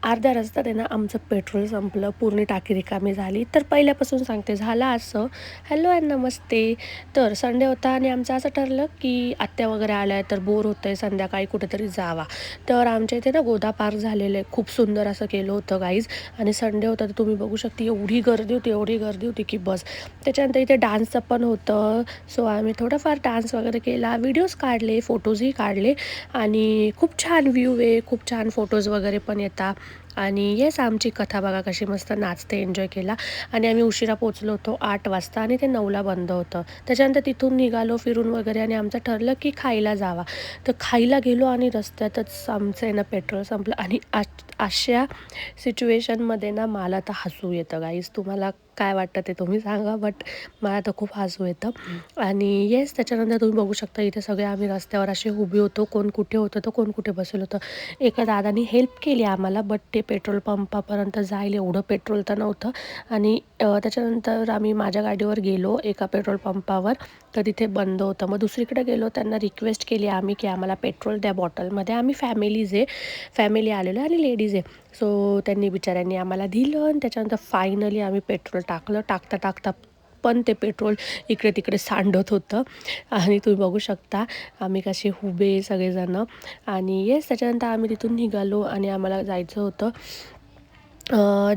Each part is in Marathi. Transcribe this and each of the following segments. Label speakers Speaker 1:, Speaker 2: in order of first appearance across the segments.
Speaker 1: अर्ध्या रस्त्यात आहे ना आमचं पेट्रोल संपलं, पूर्ण टाकी रिकामी झाली. तर पहिल्यापासून सांगते, झालं असं. हॅलो अँड नमस्ते. तर संडे होता आणि आमचं असं ठरलं, की आत्या वगैरे आल्या आहेत, तर बोर होतंय, संध्याकाळी कुठेतरी जावा. तर आमच्या इथे ना गोदा पार्क झालेलं आहे. खूप सुंदर असं केलं होतं गाईज. आणि संडे होता, तर तुम्ही बघू शकता एवढी गर्दी होती, एवढी गर्दी होती की बस. त्याच्यानंतर इथे डान्सचं पण होतं. सो आम्ही थोडाफार डान्स वगैरे केला, व्हिडिओज काढले, फोटोजही काढले आणि खूप छान व्ह्यू आहे, खूप छान फोटोज वगैरे पण येतात. आणि येस, आमची कथा बघा कशी मस्त नाचते, एन्जॉय केला. आणि आम्ही उशिरा पोचलो होतो 8 वाजता आणि ते 9ला बंद होतं. त्याच्यानंतर तिथून निघालो फिरून वगैरे आणि आमचं ठरलं की खायला जावा. तर खायला गेलो आणि रस्त्यातच आमचं आहे ना पेट्रोल संपलं. आणि अशा सिच्युएशनमध्ये ना मला तर हसू येतं गाईज. तुम्हाला काय वाटतं ते तुम्ही सांगा, बट मला तर खूप हसू येतं. आणि येस, त्याच्यानंतर तुम्ही बघू शकता इथे सगळे आम्ही रस्त्यावर असे उभे होतो, कोण कुठे होतं तर कोण कुठे बसलं होतं. एका दादानी हेल्प केली आम्हाला, बट ते पेट्रोल पंपापर्यंत जायला एवढं पेट्रोल तर नव्हतं. आणि त्याच्यानंतर आम्ही माझ्या गाडीवर गेलो एका पेट्रोल पंपावर, तर तिथे बंद होतं. मग दुसरीकडे गेलो, त्यांना रिक्वेस्ट केली आम्ही की आम्हाला पेट्रोल द्या बॉटलमध्ये. आम्ही फॅमिलीज आहे, फॅमिली आलेलो आहे आणि लेडीज आहे. सो त्यांनी बिचाऱ्यांनी आम्हाला दिलं आणि त्याच्यानंतर फायनली आम्ही पेट्रोल टाकलं. टाकता टाकता पण ते पेट्रोल इकडे तिकडे सांडत होतं. आणि तुम्ही बघू शकता आम्ही कसे उभे सगळेजणं. आणि येस, त्याच्यानंतर आम्ही तिथून निघालो आणि आम्हाला जायचं होतं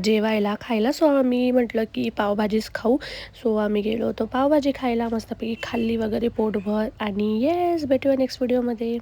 Speaker 1: जेवायला, खायला. सो आम्ही म्हटलं की पावभाजीच खाऊ. सो आम्ही गेलो होतो पावभाजी खायला, मस्तपैकी खाल्ली वगैरे पोटभर. आणि येस, भेटूया नेक्स्ट व्हिडिओमध्ये.